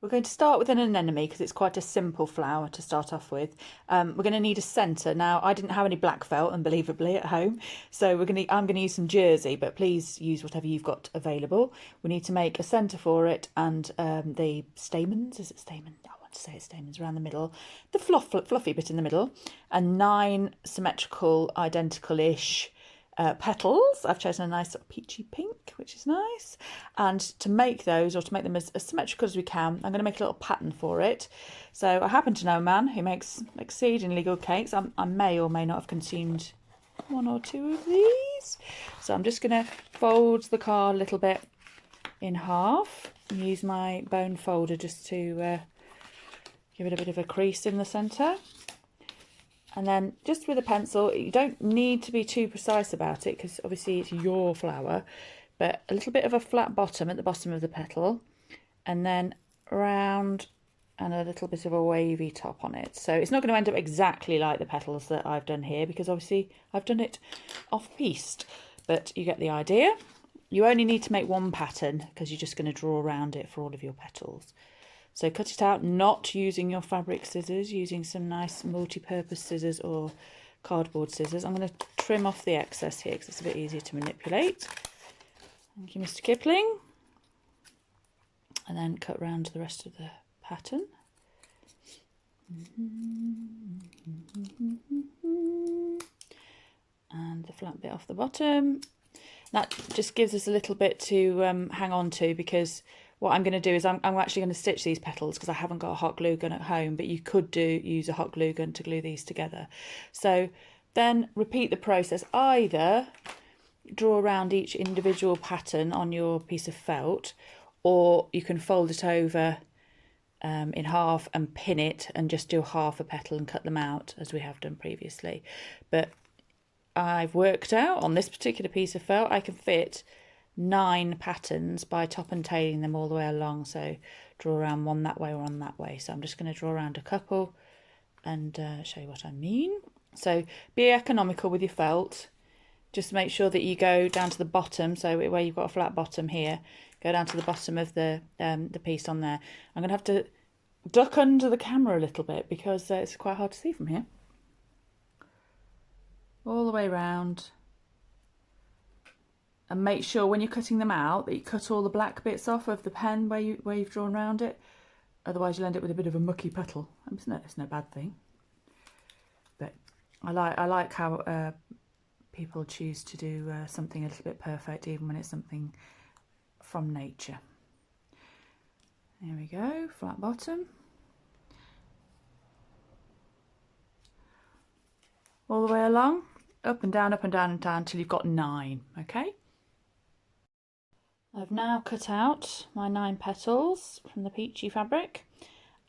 We're going to start with an anemone because it's quite a simple flower to start off with. We're going to need a centre. Now, I didn't have any black felt, unbelievably, at home, so I'm going to use some jersey, but please use whatever you've got available. We need to make a centre for it, and the stamens, is it stamen? I want to say it's stamens around the middle, the fluffy bit in the middle, and 9 symmetrical, identical-ish petals. I've chosen a nice sort of peachy pink, which is nice. And to make those, or to make them as symmetrical as we can, I'm going to make a little pattern for it. So I happen to know a man who makes exceedingly good cakes. I may or may not have consumed 1 or 2 of these. So I'm just going to fold the card a little bit in half and use my bone folder just to give it a bit of a crease in the centre. And then just with a pencil, you don't need to be too precise about it because obviously it's your flower, but a little bit of a flat bottom at the bottom of the petal, and then round and a little bit of a wavy top on it. So it's not going to end up exactly like the petals that I've done here because obviously I've done it off-piste, but you get the idea. You only need to make 1 pattern because you're just going to draw around it for all of your petals. So cut it out, not using your fabric scissors, using some nice multi-purpose scissors or cardboard scissors. I'm going to trim off the excess here because it's a bit easier to manipulate. Thank you, Mr. Kipling. And then cut round the rest of the pattern. And the flat bit off the bottom. That just gives us a little bit to hang on to, because what I'm going to do is I'm actually going to stitch these petals because I haven't got a hot glue gun at home, but you could use a hot glue gun to glue these together. So then repeat the process. Either draw around each individual pattern on your piece of felt, or you can fold it over in half and pin it and just do half a petal and cut them out as we have done previously. But I've worked out on this particular piece of felt I can fit 9 patterns by top and tailing them all the way along. So draw around one that way or one that way. So I'm just going to draw around a couple and show you what I mean. So be economical with your felt. Just make sure that you go down to the bottom. So where you've got a flat bottom here, go down to the bottom of the piece on there. I'm going to have to duck under the camera a little bit because it's quite hard to see from here. All the way round. And make sure when you're cutting them out that you cut all the black bits off of the pen where you've drawn around it. Otherwise you'll end up with a bit of a mucky petal. It's no bad thing. But I like how people choose to do something a little bit perfect, even when it's something from nature. There we go, flat bottom. All the way along, up and down, up and down and down until you've got 9, okay? I've now cut out my 9 petals from the peachy fabric,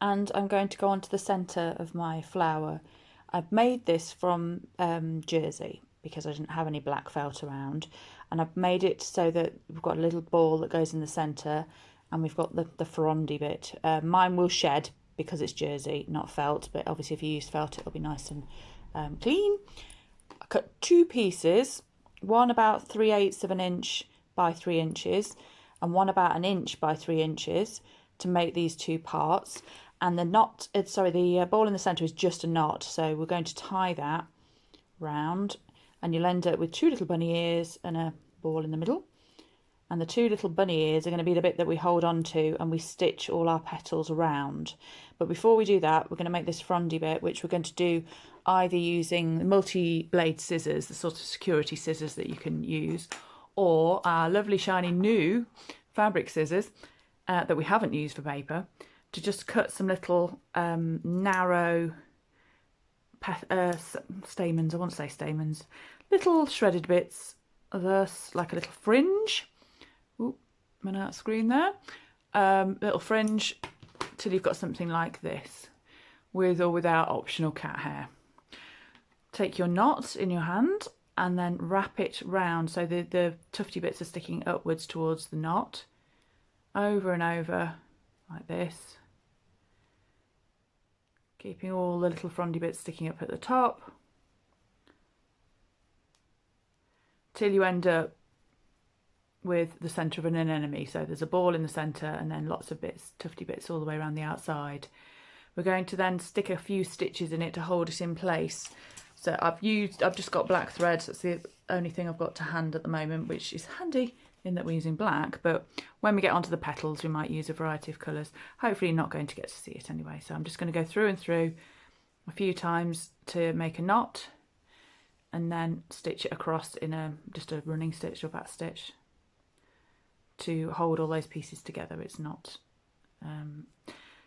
and I'm going to go on to the centre of my flower. I've made this from jersey because I didn't have any black felt around, and I've made it so that we've got a little ball that goes in the centre, and we've got the frondy bit. Mine will shed because it's jersey, not felt, but obviously if you use felt it'll be nice and clean. I cut 2 pieces, one about 3/8 of an inch by 3 inches and one about 1 inch by 3 inches to make these 2 parts. And the knot, the ball in the centre is just a knot, so we're going to tie that round, and you'll end up with 2 little bunny ears and a ball in the middle. And the 2 little bunny ears are going to be the bit that we hold on to and we stitch all our petals around. But before we do that, we're going to make this frondy bit, which we're going to do either using multi-blade scissors, the sort of security scissors that you can use, or our lovely shiny new fabric scissors that we haven't used for paper, to just cut some little narrow stamens, I want to say stamens, little shredded bits, thus like a little fringe. Ooh, I'm out of screen there. Little fringe till you've got something like this, with or without optional cat hair. Take your knot in your hand and then wrap it round so the tufty bits are sticking upwards towards the knot, over and over like this, keeping all the little frondy bits sticking up at the top, till you end up with the centre of an anemone. So there's a ball in the centre and then lots of bits, tufty bits all the way around the outside. We're going to then stick a few stitches in it to hold it in place. So I've just got black thread. That's the only thing I've got to hand at the moment, which is handy in that we're using black, but when we get onto the petals we might use a variety of colours. Hopefully you're not going to get to see it anyway, so I'm just going to go through and through a few times to make a knot and then stitch it across in just a running stitch or back stitch to hold all those pieces together. It's not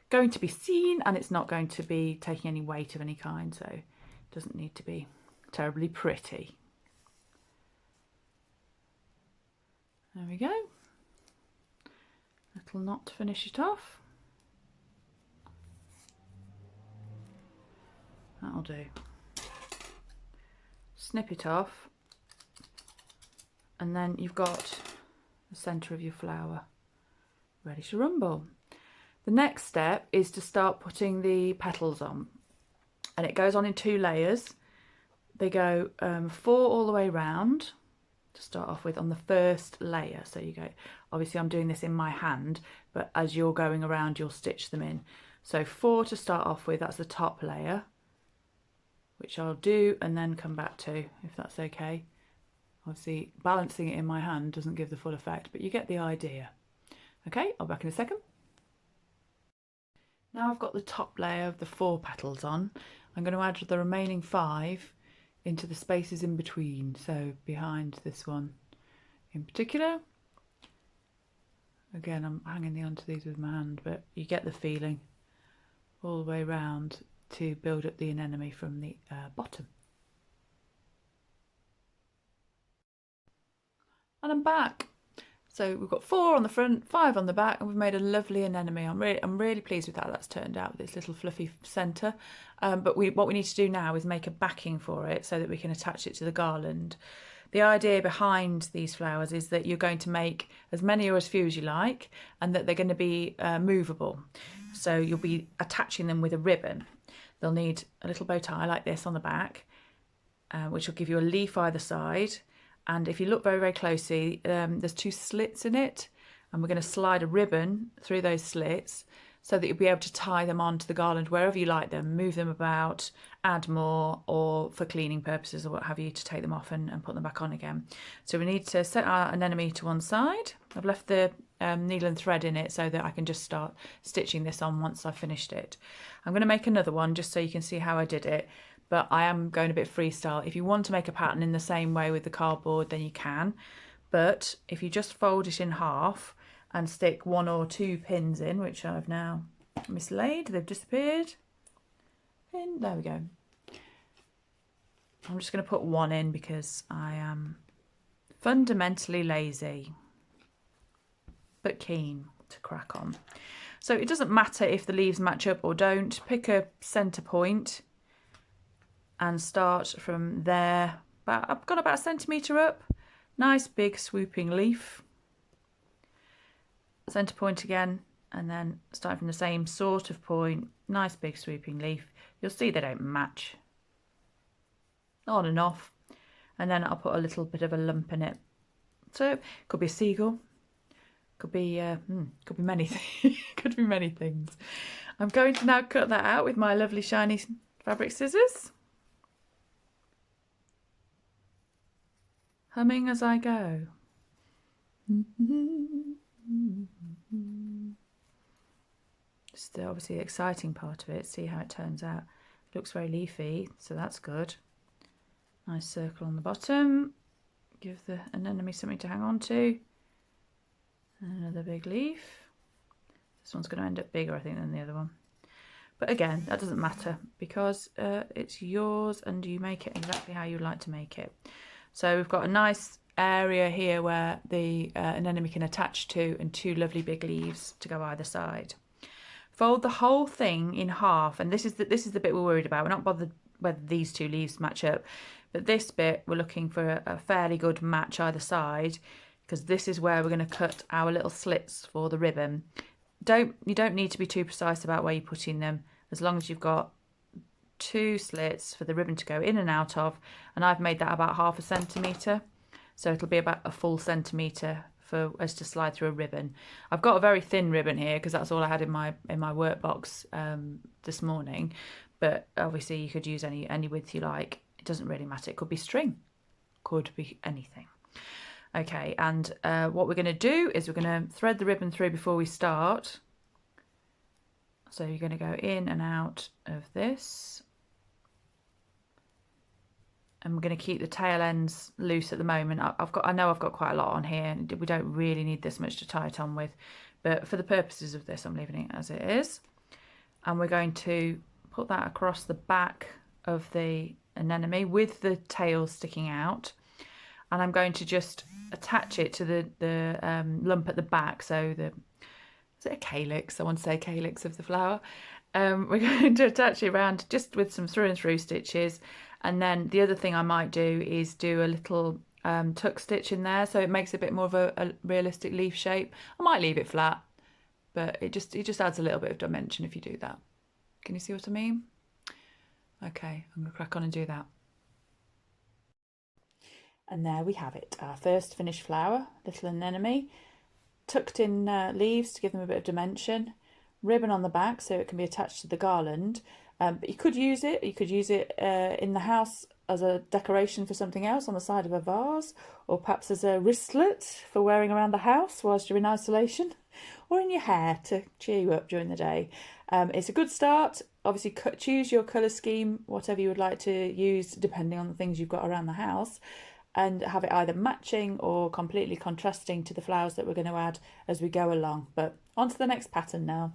going to be seen and it's not going to be taking any weight of any kind, so it doesn't need to be terribly pretty. There we go. Little knot to finish it off. That'll do. Snip it off and then you've got the centre of your flower ready to rumble. The next step is to start putting the petals on, and it goes on in 2 layers. They go 4 all the way round to start off with on the first layer. So you go, obviously I'm doing this in my hand, but as you're going around you'll stitch them in. So 4 to start off with, that's the top layer, which I'll do and then come back to, if that's okay. Obviously balancing it in my hand doesn't give the full effect, but you get the idea. Okay, I'll be back in a second. Now I've got the top layer of the 4 petals on, I'm going to add the remaining 5 into the spaces in between, so behind this one in particular. Again, I'm hanging onto these with my hand, but you get the feeling all the way around to build up the anemone from the bottom. And I'm back. So we've got 4 on the front, 5 on the back, and we've made a lovely anemone. I'm really pleased with how that's turned out with this little fluffy centre. But what we need to do now is make a backing for it so that we can attach it to the garland. The idea behind these flowers is that you're going to make as many or as few as you like, and that they're going to be movable. So you'll be attaching them with a ribbon. They'll need a little bow tie like this on the back, which will give you a leaf either side. And if you look very, very closely, there's 2 slits in it, and we're going to slide a ribbon through those slits so that you'll be able to tie them onto the garland wherever you like them, move them about, add more, or for cleaning purposes or what have you, to take them off and put them back on again. So we need to set our anemone to one side. I've left the needle and thread in it so that I can just start stitching this on once I've finished it. I'm going to make another one just so you can see how I did it. But I am going a bit freestyle. If you want to make a pattern in the same way with the cardboard, then you can. But if you just fold it in half and stick 1 or 2 pins in, which I've now mislaid, they've disappeared. Pin, there we go. I'm just going to put 1 in because I am fundamentally lazy, but keen to crack on. So it doesn't matter if the leaves match up or don't. Pick a centre point and start from there. I've got about 1 centimetre up. Nice big swooping leaf. Centre point again, and then starting from the same sort of point. Nice big swooping leaf. You'll see they don't match. On and off. And then I'll put a little bit of a lump in it. So it could be a seagull. Could be many things. Could be many things. I'm going to now cut that out with my lovely shiny fabric scissors. Humming as I go. Just obviously the exciting part of it. See how it turns out. Looks very leafy, so that's good. Nice circle on the bottom. Give the anemone something to hang on to. And another big leaf. This one's going to end up bigger, I think, than the other one. But again, that doesn't matter because it's yours and you make it exactly how you like to make it. So we've got a nice area here where the anemone can attach to, and 2 lovely big leaves to go either side. Fold the whole thing in half, and this is the bit we're worried about. We're not bothered whether these 2 leaves match up, but this bit we're looking for a fairly good match either side, because this is where we're going to cut our little slits for the ribbon. You don't need to be too precise about where you're putting them, as long as you've got 2 slits for the ribbon to go in and out of, and I've made that about 1/2 centimetre, so it'll be about a full centimetre for us to slide through a ribbon. I've got a very thin ribbon here because that's all I had in my work box this morning, but obviously you could use any width you like. It doesn't really matter. It could be string, could be anything. Okay, and what we're going to do is we're going to thread the ribbon through before we start. So you're going to go in and out of this. And we're going to keep the tail ends loose at the moment. I know I've got quite a lot on here, and we don't really need this much to tie it on with, but for the purposes of this, I'm leaving it as it is. And we're going to put that across the back of the anemone with the tail sticking out, and I'm going to just attach it to the lump at the back. So is it a calyx? I want to say calyx of the flower. We're going to attach it around just with some through and through stitches. And then the other thing I might do is do a little tuck stitch in there, so it makes a bit more of a realistic leaf shape. I might leave it flat, but it just adds a little bit of dimension if you do that. Can you see what I mean? Okay, I'm going to crack on and do that. And there we have it, our first finished flower, little anemone. Tucked in leaves to give them a bit of dimension. Ribbon on the back so it can be attached to the garland. But you could use it in the house as a decoration for something else on the side of a vase, or perhaps as a wristlet for wearing around the house whilst you're in isolation, or in your hair to cheer you up during the day. It's a good start. Obviously choose your colour scheme, whatever you would like to use depending on the things you've got around the house, and have it either matching or completely contrasting to the flowers that we're going to add as we go along. But on to the next pattern now.